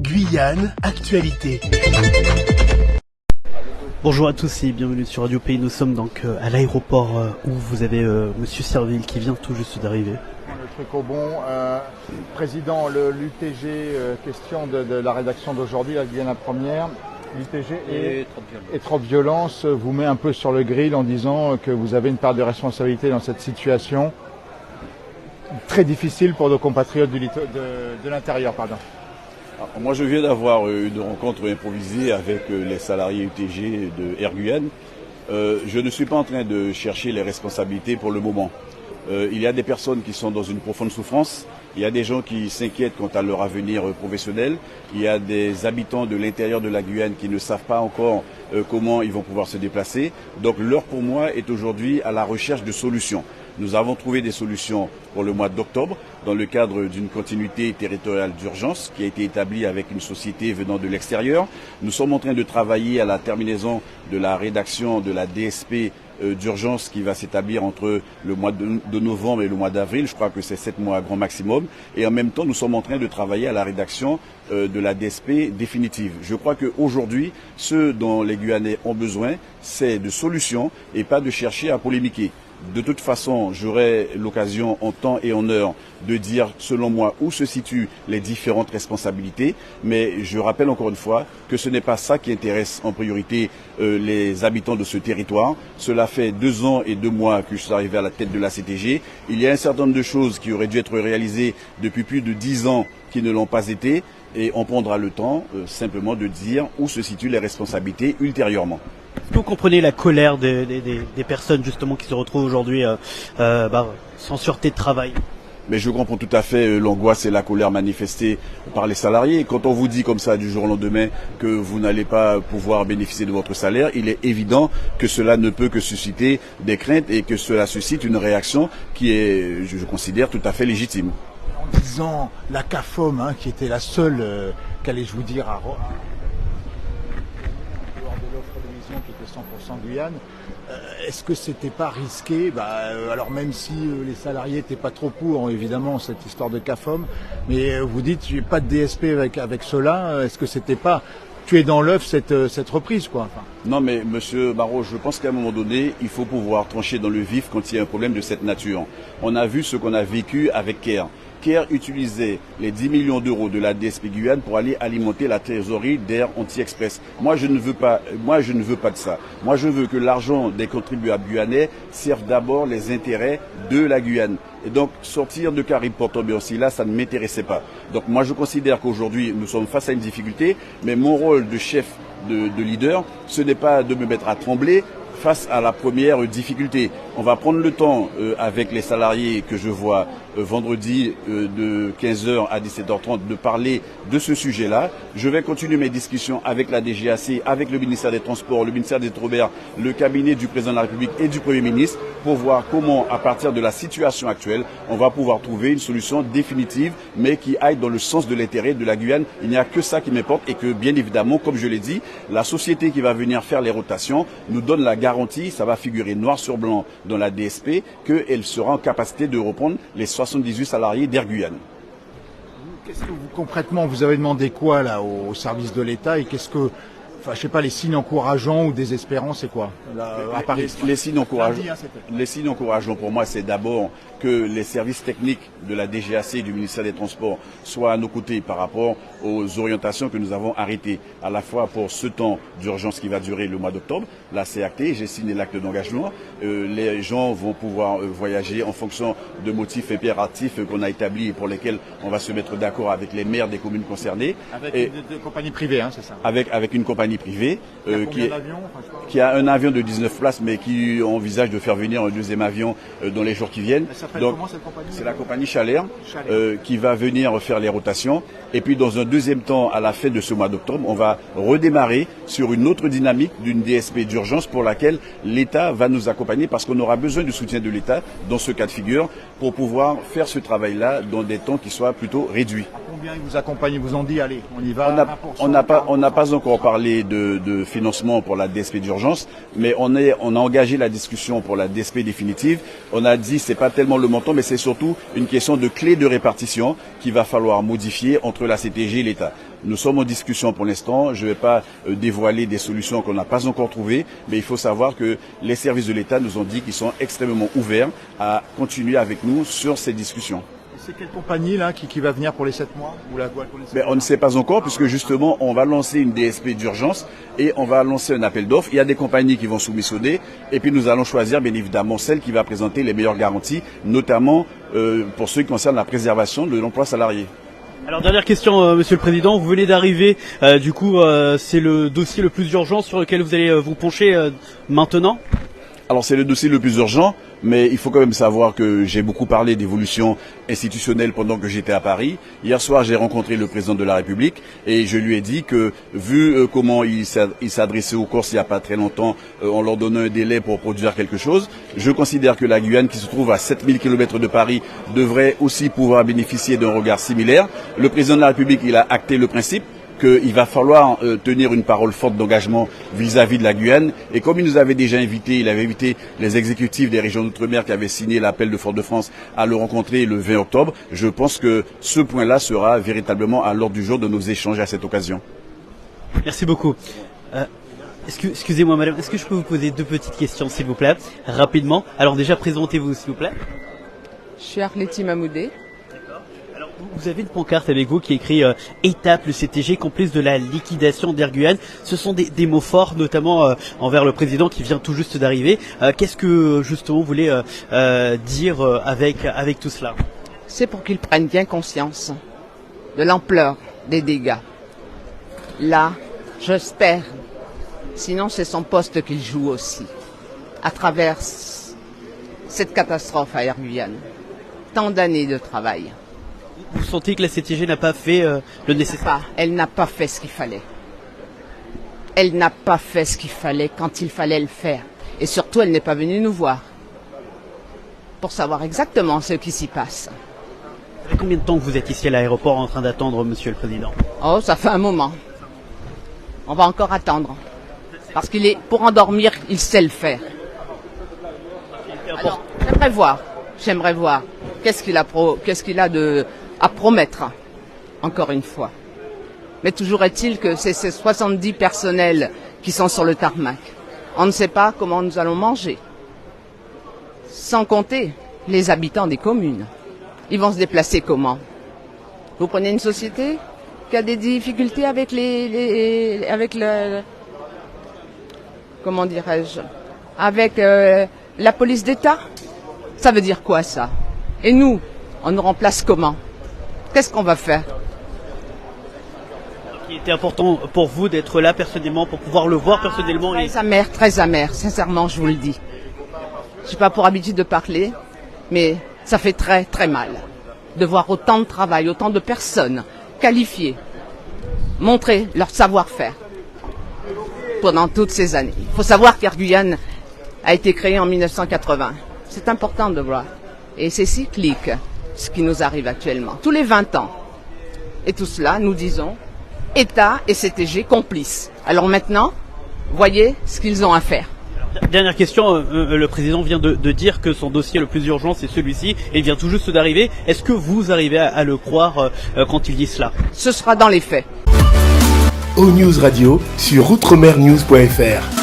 Guyane, actualité. Bonjour à tous et bienvenue sur Radio Pays. Nous sommes donc à l'aéroport où vous avez Monsieur Serville qui vient tout juste d'arriver. Le truc au bon, président, l'UTG, question de la rédaction d'aujourd'hui, la Guyane première. L'UTG et trop de violence vous met un peu sur le grill en disant que vous avez une part de responsabilité dans cette situation très difficile pour nos compatriotes de l'intérieur. Alors, moi, je viens d'avoir une rencontre improvisée avec les salariés UTG de Air Guyane. Je ne suis pas en train de chercher les responsabilités pour le moment. Il y a des personnes qui sont dans une profonde souffrance. Il y a des gens qui s'inquiètent quant à leur avenir professionnel. Il y a des habitants de l'intérieur de la Guyane qui ne savent pas encore comment ils vont pouvoir se déplacer. Donc l'heure pour moi est aujourd'hui à la recherche de solutions. Nous avons trouvé des solutions pour le mois d'octobre dans le cadre d'une continuité territoriale d'urgence qui a été établie avec une société venant de l'extérieur. Nous sommes en train de travailler à la terminaison de la rédaction de la DSP d'urgence qui va s'établir entre le mois de novembre et le mois d'avril. Je crois que c'est 7 mois grand maximum. Et en même temps, nous sommes en train de travailler à la rédaction de la DSP définitive. Je crois qu'aujourd'hui, ce dont les Guyanais ont besoin, c'est de solutions et pas de chercher à polémiquer. De toute façon, j'aurai l'occasion en temps et en heure de dire, selon moi, où se situent les différentes responsabilités. Mais je rappelle encore une fois que ce n'est pas ça qui intéresse en priorité les habitants de ce territoire. Cela fait 2 ans et 2 mois que je suis arrivé à la tête de la CTG. Il y a un certain nombre de choses qui auraient dû être réalisées depuis plus de 10 ans qui ne l'ont pas été. Et on prendra le temps simplement de dire où se situent les responsabilités ultérieurement. Est-ce que vous comprenez la colère des personnes justement qui se retrouvent aujourd'hui sans sûreté de travail? Mais je comprends tout à fait l'angoisse et la colère manifestée par les salariés. Quand on vous dit comme ça du jour au lendemain que vous n'allez pas pouvoir bénéficier de votre salaire, il est évident que cela ne peut que susciter des craintes et que cela suscite une réaction qui est, je considère, tout à fait légitime. En disant la CAFOM, qui était la seule, qu'allais-je vous dire, dehors de l'offre de vision qui était 100% Guyane, est-ce que c'était pas risqué, alors même si les salariés n'étaient pas trop pour, évidemment, cette histoire de CAFOM, mais vous dites, il n'y a pas de DSP avec cela, est-ce que c'était pas tuer dans l'œuf cette reprise, quoi? Non, mais Monsieur Barrault, je pense qu'à un moment donné, il faut pouvoir trancher dans le vif quand il y a un problème de cette nature. On a vu ce qu'on a vécu avec CARE. CARE utilisait les 10 millions d'euros de la DSP Guyane pour aller alimenter la trésorerie d'Air Anti-Express. Moi, je ne veux pas de ça. Moi, je veux que l'argent des contribuables guyanais serve d'abord les intérêts de la Guyane. Et donc, sortir de Caribe Porto Bercy, là, ça ne m'intéressait pas. Donc, moi, je considère qu'aujourd'hui, nous sommes face à une difficulté, mais mon rôle de chef de leader, ce n'est pas de me mettre à trembler face à la première difficulté. On va prendre le temps avec les salariés que je vois vendredi de 15h à 17h30 de parler de ce sujet-là. Je vais continuer mes discussions avec la DGAC, avec le ministère des Transports, le ministère des Outre-mer, le cabinet du président de la République et du Premier ministre pour voir comment, à partir de la situation actuelle, on va pouvoir trouver une solution définitive, mais qui aille dans le sens de l'intérêt de la Guyane. Il n'y a que ça qui m'importe et que, bien évidemment, comme je l'ai dit, la société qui va venir faire les rotations nous donne la garantie, ça va figurer noir sur blanc dans la DSP, qu'elle sera en capacité de reprendre les 78 salariés d'Air Guyane. Qu'est-ce que concrètement, vous avez demandé quoi là au service de l'État et qu'est-ce que, je sais pas, les signes encourageants ou désespérants, c'est quoi là, à Paris? Les signes encourageants pour moi, c'est d'abord que les services techniques de la DGAC et du ministère des Transports soient à nos côtés par rapport aux orientations que nous avons arrêtées, à la fois pour ce temps d'urgence qui va durer le mois d'octobre. Là, c'est acté, j'ai signé l'acte d'engagement. Les gens vont pouvoir voyager en fonction de motifs impératifs qu'on a établis et pour lesquels on va se mettre d'accord avec les maires des communes concernées. Avec une compagnie privée, c'est ça? Avec une compagnie privée qui a un avion de 19 places mais qui envisage de faire venir un deuxième avion dans les jours qui viennent. Donc, comment cette compagnie? C'est la compagnie Chalair qui va venir faire les rotations. Et puis dans un deuxième temps, à la fin de ce mois d'octobre, on va redémarrer sur une autre dynamique d'une DSP d'urgence pour laquelle l'État va nous accompagner parce qu'on aura besoin du soutien de l'État dans ce cas de figure pour pouvoir faire ce travail-là dans des temps qui soient plutôt réduits. À combien ils vous accompagnent? Ils vous ont dit, allez, on y va? On n'a pas encore parlé parler de financement pour la DSP d'urgence, mais on a engagé la discussion pour la DSP définitive. On a dit c'est pas tellement le montant, mais c'est surtout une question de clé de répartition qu'il va falloir modifier entre la CTG et l'État. Nous sommes en discussion pour l'instant. Je ne vais pas dévoiler des solutions qu'on n'a pas encore trouvées, mais il faut savoir que les services de l'État nous ont dit qu'ils sont extrêmement ouverts à continuer avec nous sur ces discussions. C'est quelle compagnie là qui va venir pour les 7 mois ou Mais on ne sait pas encore, puisque justement on va lancer une DSP d'urgence et on va lancer un appel d'offres. Il y a des compagnies qui vont soumissionner et puis nous allons choisir bien évidemment celle qui va présenter les meilleures garanties, notamment pour ce qui concerne la préservation de l'emploi salarié. Alors dernière question, Monsieur le Président, vous venez d'arriver, c'est le dossier le plus urgent sur lequel vous allez vous pencher maintenant ? Alors c'est le dossier le plus urgent, mais il faut quand même savoir que j'ai beaucoup parlé d'évolution institutionnelle pendant que j'étais à Paris. Hier soir, j'ai rencontré le président de la République et je lui ai dit que, vu comment il s'adressait aux Corses il n'y a pas très longtemps, en leur donnant un délai pour produire quelque chose, je considère que la Guyane, qui se trouve à 7000 km de Paris, devrait aussi pouvoir bénéficier d'un regard similaire. Le président de la République, il a acté le principe qu'il va falloir tenir une parole forte d'engagement vis-à-vis de la Guyane. Et comme il nous avait déjà invités, il avait invité les exécutifs des régions d'outre-mer qui avaient signé l'appel de Fort-de-France à le rencontrer le 20 octobre. Je pense que ce point-là sera véritablement à l'ordre du jour de nos échanges à cette occasion. Merci beaucoup. Excusez-moi madame, est-ce que je peux vous poser 2 petites questions s'il vous plaît, rapidement? Alors déjà présentez-vous s'il vous plaît. Je suis Arletty Mamoudé. Vous avez une pancarte avec vous qui écrit étape le CTG complice de la liquidation d'Air Guyane. Ce sont des mots forts, notamment envers le président qui vient tout juste d'arriver. Qu'est-ce que justement vous voulez dire avec tout cela? C'est pour qu'ils prennent bien conscience de l'ampleur des dégâts. Là, j'espère, sinon c'est son poste qu'il joue aussi, à travers cette catastrophe à Air Guyane. Tant d'années de travail. Vous sentez que la CTG n'a pas fait le nécessaire? Elle n'a pas fait ce qu'il fallait. Elle n'a pas fait ce qu'il fallait quand il fallait le faire. Et surtout, elle n'est pas venue nous voir pour savoir exactement ce qui s'y passe. Ça fait combien de temps que vous êtes ici à l'aéroport en train d'attendre, Monsieur le Président? Oh, ça fait un moment. On va encore attendre. Parce qu'il est, pour endormir, il sait le faire. Alors, j'aimerais voir qu'est-ce qu'il a à promettre, encore une fois. Mais toujours est-il que c'est ces 70 personnels qui sont sur le tarmac. On ne sait pas comment nous allons manger. Sans compter les habitants des communes. Ils vont se déplacer comment? Vous prenez une société qui a des difficultés avec comment dirais-je, avec la police d'État? Ça veut dire quoi ça? Et nous, on nous remplace comment? Qu'est-ce qu'on va faire? Il était important pour vous d'être là personnellement, pour pouvoir le voir personnellement. Très amer, sincèrement, je vous le dis. Je n'ai pas pour habitude de parler, mais ça fait très très mal de voir autant de travail, autant de personnes qualifiées, montrer leur savoir-faire pendant toutes ces années. Il faut savoir qu'Air Guyane a été créé en 1980. C'est important de voir. Et c'est cyclique, ce qui nous arrive actuellement. Tous les 20 ans. Et tout cela, nous disons, État et CTG complices. Alors maintenant, voyez ce qu'ils ont à faire. Dernière question, le président vient de dire que son dossier le plus urgent c'est celui-ci, et il vient tout juste d'arriver. Est-ce que vous arrivez à le croire quand il dit cela? Ce sera dans les faits. O News Radio sur outremernews.fr.